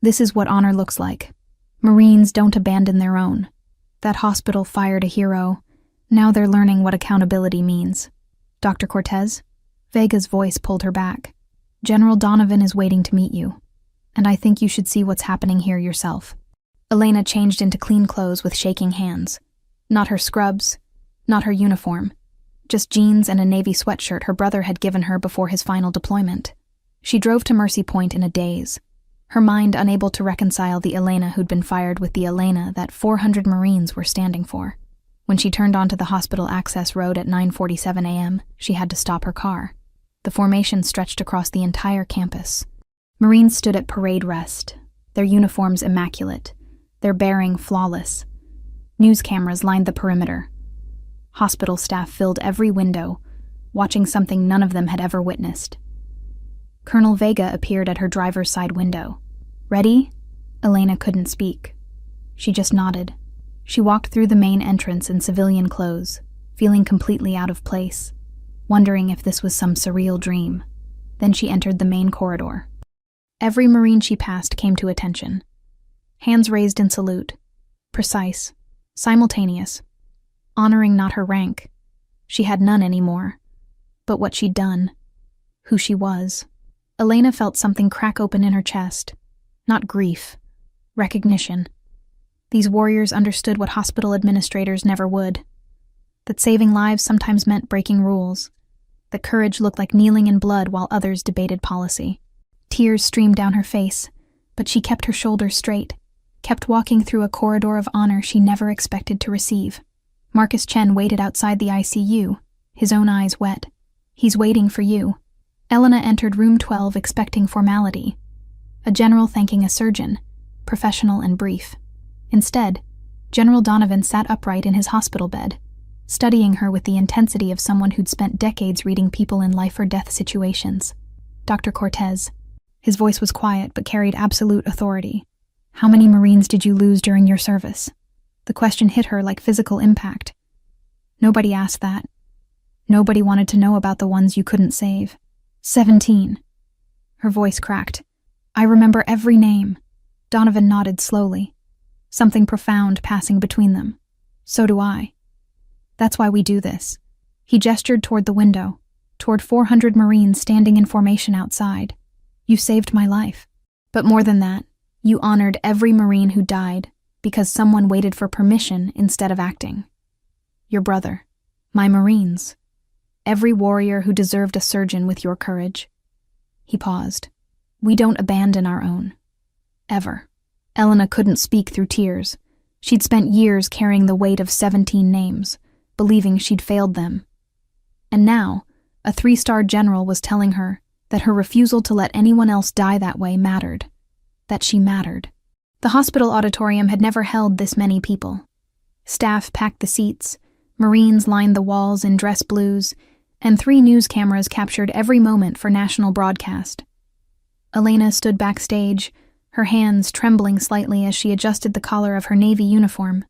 This is what honor looks like. Marines don't abandon their own. That hospital fired a hero. Now they're learning what accountability means. Dr. Cortez? Vega's voice pulled her back. General Donovan is waiting to meet you, and I think you should see what's happening here yourself. Elena changed into clean clothes with shaking hands. Not her scrubs, not her uniform. Just jeans and a navy sweatshirt her brother had given her before his final deployment. She drove to Mercy Point in a daze, her mind unable to reconcile the Elena who'd been fired with the Elena that 400 Marines were standing for. When she turned onto the hospital access road at 9:47 a.m., she had to stop her car. The formation stretched across the entire campus. Marines stood at parade rest, their uniforms immaculate, their bearing flawless. News cameras lined the perimeter. Hospital staff filled every window, watching something none of them had ever witnessed. Colonel Vega appeared at her driver's side window. "Ready?" Elena couldn't speak. She just nodded. She walked through the main entrance in civilian clothes, feeling completely out of place, wondering if this was some surreal dream. Then she entered the main corridor. Every Marine she passed came to attention. Hands raised in salute, precise, simultaneous, honoring not her rank. She had none anymore, but what she'd done, who she was. Elena felt something crack open in her chest. Not grief, recognition. These warriors understood what hospital administrators never would. That saving lives sometimes meant breaking rules. That courage looked like kneeling in blood while others debated policy. Tears streamed down her face, but she kept her shoulders straight, kept walking through a corridor of honor she never expected to receive. Marcus Chen waited outside the ICU, his own eyes wet. "He's waiting for you." Elena entered room 12 expecting formality. A general thanking a surgeon, professional and brief. Instead, General Donovan sat upright in his hospital bed, studying her with the intensity of someone who'd spent decades reading people in life-or-death situations. "Dr. Cortez." His voice was quiet but carried absolute authority. "How many Marines did you lose during your service?" The question hit her like physical impact. Nobody asked that. Nobody wanted to know about the ones you couldn't save. 17. Her voice cracked. "I remember every name." Donovan nodded slowly, something profound passing between them. "So do I. That's why we do this." He gestured toward the window, toward 400 Marines standing in formation outside. "You saved my life. But more than that, you honored every Marine who died because someone waited for permission instead of acting. Your brother, my Marines, every warrior who deserved a surgeon with your courage." He paused. "We don't abandon our own. Ever." Elena couldn't speak through tears. She'd spent years carrying the weight of 17 names, believing she'd failed them. And now, a 3-star general was telling her that her refusal to let anyone else die that way mattered. That she mattered. The hospital auditorium had never held this many people. Staff packed the seats, Marines lined the walls in dress blues, and 3 news cameras captured every moment for national broadcast. Elena stood backstage, her hands trembling slightly as she adjusted the collar of her Navy uniform,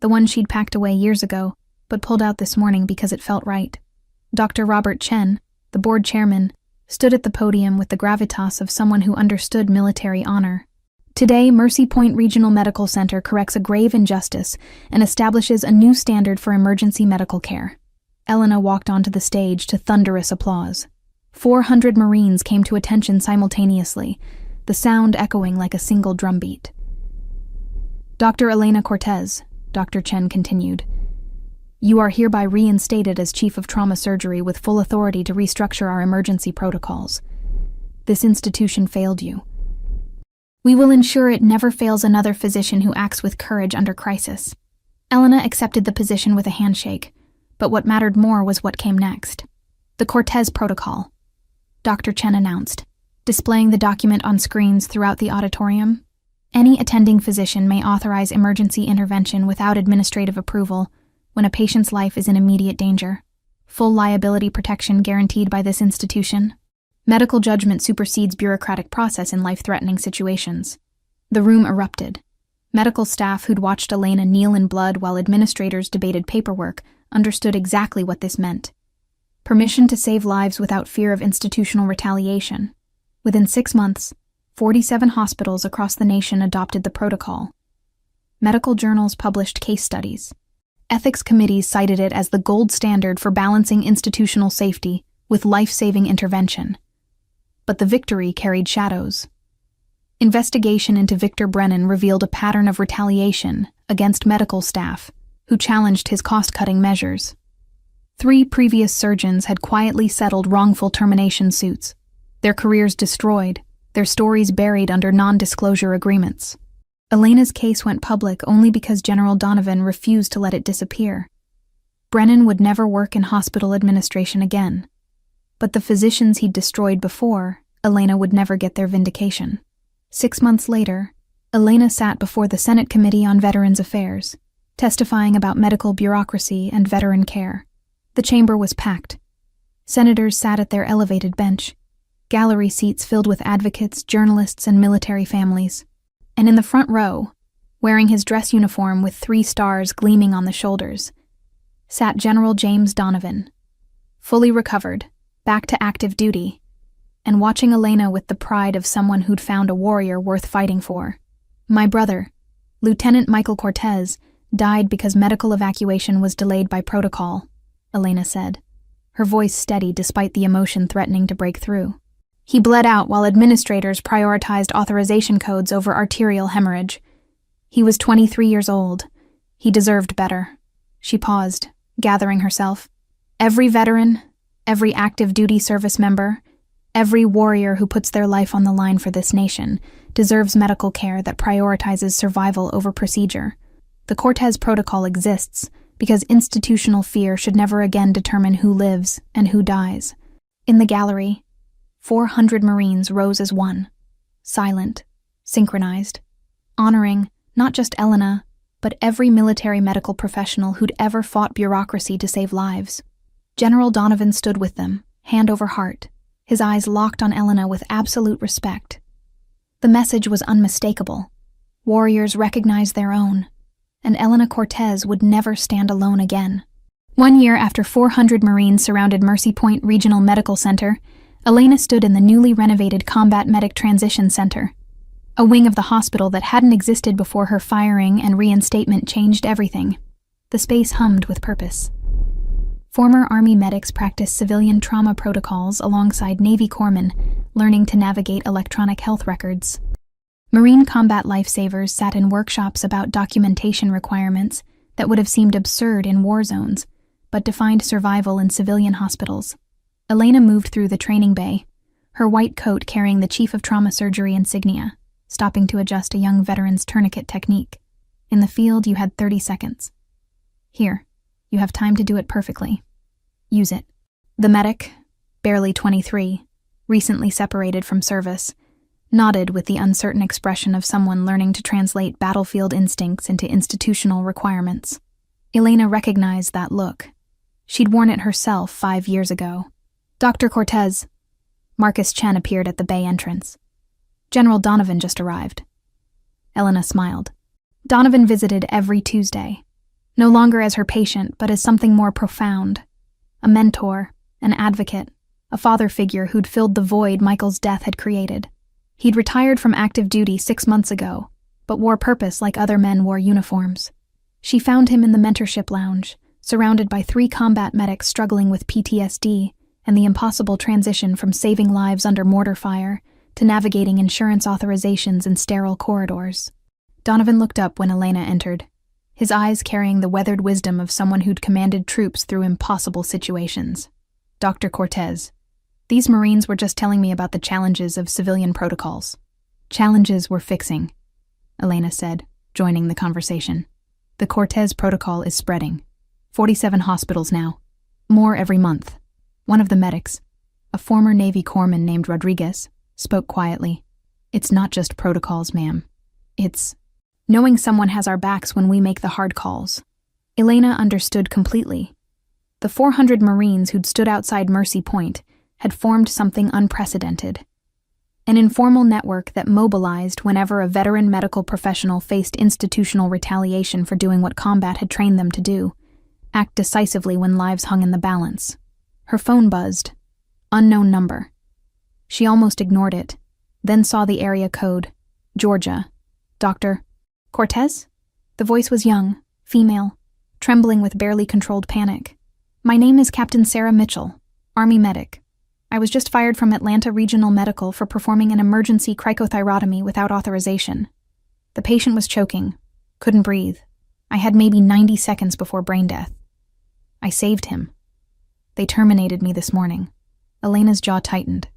the one she'd packed away years ago, but pulled out this morning because it felt right. Dr. Robert Chen, the board chairman, stood at the podium with the gravitas of someone who understood military honor. "Today, Mercy Point Regional Medical Center corrects a grave injustice and establishes a new standard for emergency medical care." Elena walked onto the stage to thunderous applause. 400 Marines came to attention simultaneously, the sound echoing like a single drumbeat. "Dr. Elena Cortez," Dr. Chen continued, "you are hereby reinstated as Chief of Trauma Surgery with full authority to restructure our emergency protocols. This institution failed you. We will ensure it never fails another physician who acts with courage under crisis." Elena accepted the position with a handshake, but what mattered more was what came next. "The Cortez Protocol," Dr. Chen announced, displaying the document on screens throughout the auditorium. "Any attending physician may authorize emergency intervention without administrative approval when a patient's life is in immediate danger. Full liability protection guaranteed by this institution. Medical judgment supersedes bureaucratic process in life-threatening situations." The room erupted. Medical staff who'd watched Elena kneel in blood while administrators debated paperwork understood exactly what this meant. Permission to save lives without fear of institutional retaliation. Within 6 months, 47 hospitals across the nation adopted the protocol. Medical journals published case studies. Ethics committees cited it as the gold standard for balancing institutional safety with life-saving intervention. But the victory carried shadows. Investigation into Victor Brennan revealed a pattern of retaliation against medical staff who challenged his cost-cutting measures. 3 previous surgeons had quietly settled wrongful termination suits, their careers destroyed, their stories buried under non-disclosure agreements. Elena's case went public only because General Donovan refused to let it disappear. Brennan would never work in hospital administration again. But the physicians he'd destroyed before, Elena would never get their vindication. 6 months later, Elena sat before the Senate Committee on Veterans Affairs, testifying about medical bureaucracy and veteran care. The chamber was packed. Senators sat at their elevated bench, gallery seats filled with advocates, journalists, and military families. And in the front row, wearing his dress uniform with 3 stars gleaming on the shoulders, sat General James Donovan, fully recovered, back to active duty, and watching Elena with the pride of someone who'd found a warrior worth fighting for. "My brother, Lieutenant Michael Cortez, died because medical evacuation was delayed by protocol," Elena said, her voice steady despite the emotion threatening to break through. "He bled out while administrators prioritized authorization codes over arterial hemorrhage. He was 23 years old. He deserved better." She paused, gathering herself. "Every veteran, every active duty service member, every warrior who puts their life on the line for this nation deserves medical care that prioritizes survival over procedure. The Cortez Protocol exists because institutional fear should never again determine who lives and who dies." In the gallery, 400 Marines rose as one, silent, synchronized, honoring not just Elena, but every military medical professional who'd ever fought bureaucracy to save lives. General Donovan stood with them, hand over heart, his eyes locked on Elena with absolute respect. The message was unmistakable. Warriors recognized their own, and Elena Cortez would never stand alone again. 1 year after 400 Marines surrounded Mercy Point Regional Medical Center, Elena stood in the newly renovated Combat Medic Transition Center, a wing of the hospital that hadn't existed before her firing and reinstatement changed everything. The space hummed with purpose. Former Army medics practiced civilian trauma protocols alongside Navy corpsmen, learning to navigate electronic health records. Marine combat lifesavers sat in workshops about documentation requirements that would have seemed absurd in war zones, but defined survival in civilian hospitals. Elena moved through the training bay, her white coat carrying the Chief of Trauma Surgery insignia, stopping to adjust a young veteran's tourniquet technique. In the field, you had 30 seconds. Here, you have time to do it perfectly. Use it. The medic, barely 23, recently separated from service, nodded with the uncertain expression of someone learning to translate battlefield instincts into institutional requirements. Elena recognized that look. She'd worn it herself 5 years ago. Dr. Cortez. Marcus Chen appeared at the bay entrance. General Donovan just arrived. Elena smiled. Donovan visited every Tuesday, no longer as her patient, but as something more profound. A mentor, an advocate, a father figure who'd filled the void Michael's death had created. He'd retired from active duty 6 months ago, but wore purpose like other men wore uniforms. She found him in the mentorship lounge, surrounded by 3 combat medics struggling with PTSD and the impossible transition from saving lives under mortar fire to navigating insurance authorizations in sterile corridors. Donovan looked up when Elena entered, his eyes carrying the weathered wisdom of someone who'd commanded troops through impossible situations. Dr. Cortez, these Marines were just telling me about the challenges of civilian protocols. Challenges we're fixing, Elena said, joining the conversation. The Cortez protocol is spreading. 47 hospitals now. More every month. One of the medics, a former Navy corpsman named Rodriguez, spoke quietly. It's not just protocols, ma'am. It's knowing someone has our backs when we make the hard calls. Elena understood completely. The 400 Marines who'd stood outside Mercy Point had formed something unprecedented. An informal network that mobilized whenever a veteran medical professional faced institutional retaliation for doing what combat had trained them to do, act decisively when lives hung in the balance. Her phone buzzed. Unknown number. She almost ignored it, then saw the area code. Georgia. Dr. Cortez? The voice was young, female, trembling with barely controlled panic. My name is Captain Sarah Mitchell, Army medic. I was just fired from Atlanta Regional Medical for performing an emergency cricothyrotomy without authorization. The patient was choking, couldn't breathe. I had maybe 90 seconds before brain death. I saved him. They terminated me this morning. Elena's jaw tightened.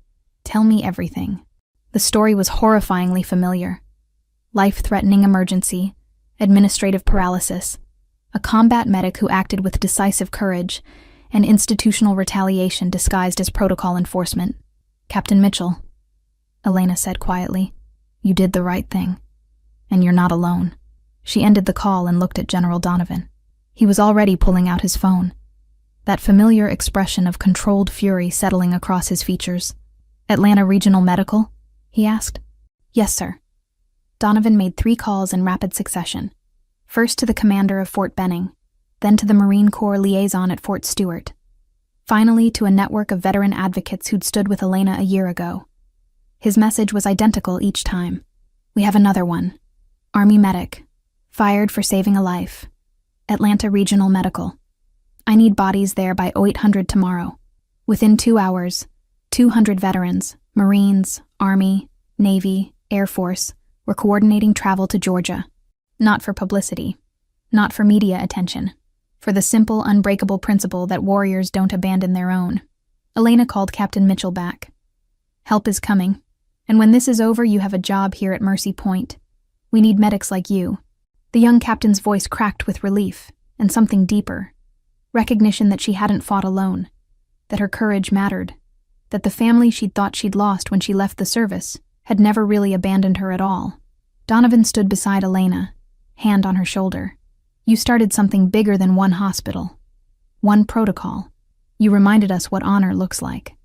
Tell me everything. The story was horrifyingly familiar. Life-threatening emergency, administrative paralysis, a combat medic who acted with decisive courage, and institutional retaliation disguised as protocol enforcement. Captain Mitchell, Elena said quietly, you did the right thing. And you're not alone. She ended the call and looked at General Donovan. He was already pulling out his phone. That familiar expression of controlled fury settling across his features. Atlanta Regional Medical? He asked. Yes, sir. Donovan made 3 calls in rapid succession. First to the commander of Fort Benning, then to the Marine Corps liaison at Fort Stewart. Finally to a network of veteran advocates who'd stood with Elena a year ago. His message was identical each time. We have another one. Army medic. Fired for saving a life. Atlanta Regional Medical. I need bodies there by 0800 tomorrow. Within 2 hours, 200 veterans, Marines, Army, Navy, Air Force, were coordinating travel to Georgia. Not for publicity. Not for media attention. For the simple, unbreakable principle that warriors don't abandon their own. Elena called Captain Mitchell back. Help is coming. And when this is over, you have a job here at Mercy Point. We need medics like you. The young captain's voice cracked with relief, and something deeper. Recognition that she hadn't fought alone. That her courage mattered. That the family she'd thought she'd lost when she left the service had never really abandoned her at all. Donovan stood beside Elena, hand on her shoulder. You started something bigger than one hospital. One protocol. You reminded us what honor looks like.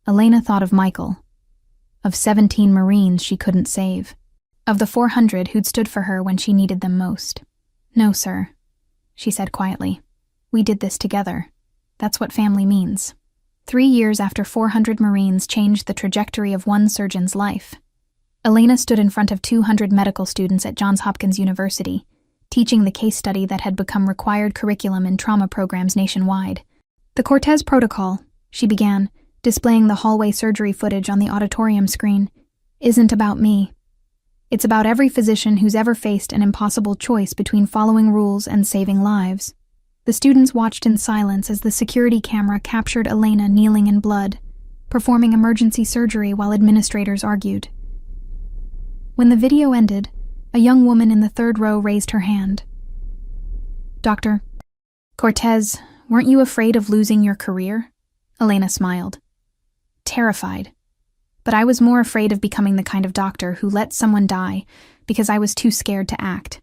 Elena thought of Michael, of 17 Marines she couldn't save, of the 400 who'd stood for her when she needed them most. "No, sir," she said quietly. "We did this together. That's what family means." 3 years after 400 Marines changed the trajectory of one surgeon's life, Elena stood in front of 200 medical students at Johns Hopkins University, teaching the case study that had become required curriculum in trauma programs nationwide. "The Cortez Protocol," she began, displaying the hallway surgery footage on the auditorium screen, "isn't about me. It's about every physician who's ever faced an impossible choice between following rules and saving lives." The students watched in silence as the security camera captured Elena kneeling in blood, performing emergency surgery while administrators argued. When the video ended, a young woman in the third row raised her hand. "Dr. Cortez, weren't you afraid of losing your career?" Elena smiled. "Terrified. But I was more afraid of becoming the kind of doctor who let someone die because I was too scared to act.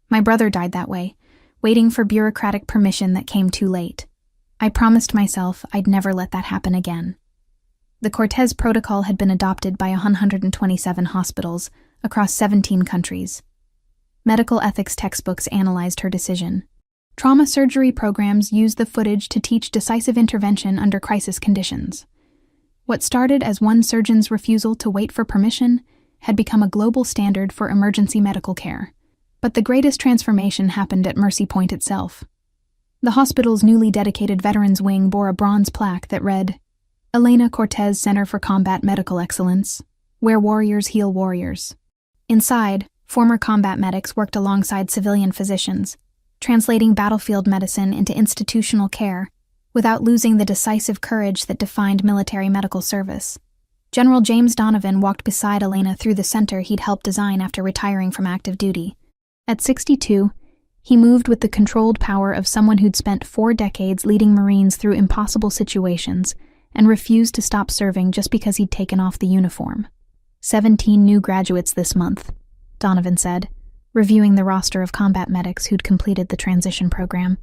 My brother died that way, waiting for bureaucratic permission that came too late. I promised myself I'd never let that happen again." The Cortez Protocol had been adopted by 127 hospitals across 17 countries. Medical ethics textbooks analyzed her decision. Trauma surgery programs use the footage to teach decisive intervention under crisis conditions. What started as one surgeon's refusal to wait for permission had become a global standard for emergency medical care. But the greatest transformation happened at Mercy Point itself. The hospital's newly dedicated Veterans Wing bore a bronze plaque that read, "Elena Cortez Center for Combat Medical Excellence, where warriors heal warriors." Inside, former combat medics worked alongside civilian physicians, translating battlefield medicine into institutional care without losing the decisive courage that defined military medical service. General James Donovan walked beside Elena through the center he'd helped design after retiring from active duty. At 62, he moved with the controlled power of someone who'd spent 4 decades leading Marines through impossible situations and refused to stop serving just because he'd taken off the uniform. 17 new graduates this month, Donovan said, reviewing the roster of combat medics who'd completed the transition program.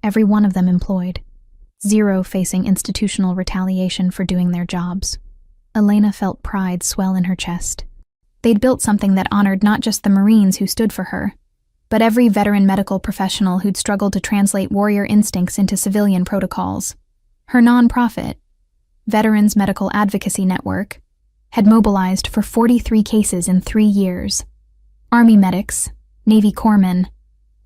Every one of them employed. 0 facing institutional retaliation for doing their jobs. Elena felt pride swell in her chest. They'd built something that honored not just the Marines who stood for her, but every veteran medical professional who'd struggled to translate warrior instincts into civilian protocols. Her nonprofit, Veterans Medical Advocacy Network, had mobilized for 43 cases in 3 years. Army medics, Navy corpsmen,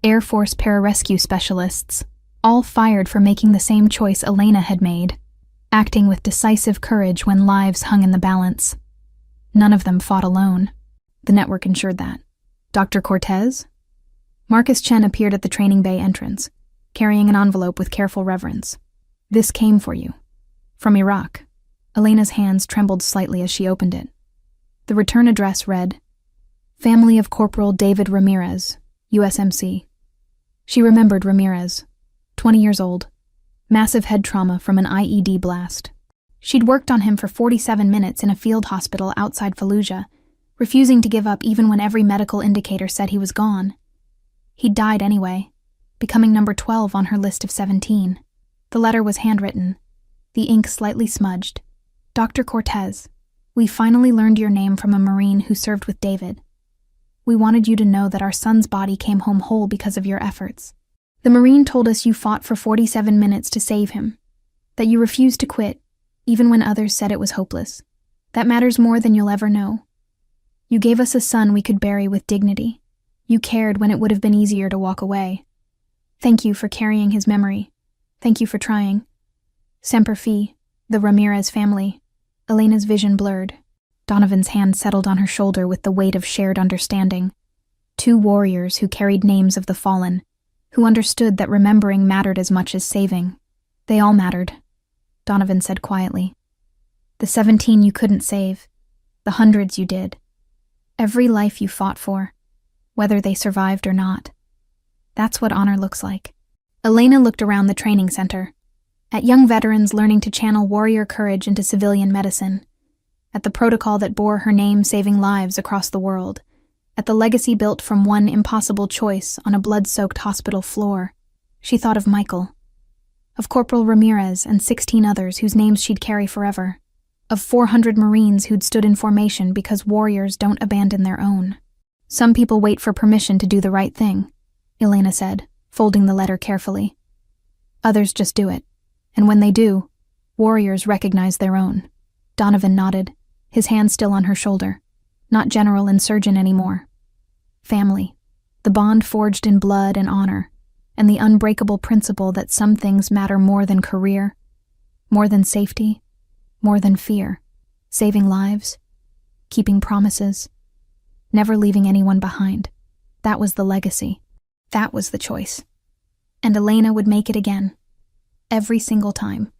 Air Force pararescue specialists, all fired for making the same choice Elena had made, acting with decisive courage when lives hung in the balance. None of them fought alone. The network ensured that. "Dr. Cortez?" Marcus Chen appeared at the training bay entrance, carrying an envelope with careful reverence. "This came for you. From Iraq." Elena's hands trembled slightly as she opened it. The return address read, "Family of Corporal David Ramirez, USMC." She remembered Ramirez, 20 years old, massive head trauma from an IED blast. She'd worked on him for 47 minutes in a field hospital outside Fallujah, refusing to give up even when every medical indicator said he was gone. He'd died anyway, becoming number 12 on her list of 17. The letter was handwritten, the ink slightly smudged. "Dr. Cortez, we finally learned your name from a Marine who served with David. We wanted you to know that our son's body came home whole because of your efforts. The Marine told us you fought for 47 minutes to save him, that you refused to quit, even when others said it was hopeless. That matters more than you'll ever know. You gave us a son we could bury with dignity. You cared when it would have been easier to walk away. Thank you for carrying his memory. Thank you for trying. Semper Fi, the Ramirez family." Elena's vision blurred. Donovan's hand settled on her shoulder with the weight of shared understanding. 2 warriors who carried names of the fallen, who understood that remembering mattered as much as saving. "They all mattered," Donovan said quietly. "The 17 you couldn't save, the hundreds you did. Every life you fought for, whether they survived or not. That's what honor looks like." Elena looked around the training center, at young veterans learning to channel warrior courage into civilian medicine, at the protocol that bore her name saving lives across the world, at the legacy built from one impossible choice on a blood-soaked hospital floor. She thought of Michael, of Corporal Ramirez and 16 others whose names she'd carry forever. of 400 Marines who'd stood in formation because warriors don't abandon their own. Some people wait for permission to do the right thing, Elena said, folding the letter carefully. Others just do it, and when they do, warriors recognize their own. Donovan nodded, his hand still on her shoulder. Not general and surgeon anymore. Family, the bond forged in blood and honor, and the unbreakable principle that some things matter more than career, more than safety, more than fear. Saving lives, keeping promises, never leaving anyone behind. That was the legacy. That was the choice. And Elena would make it again. Every single time.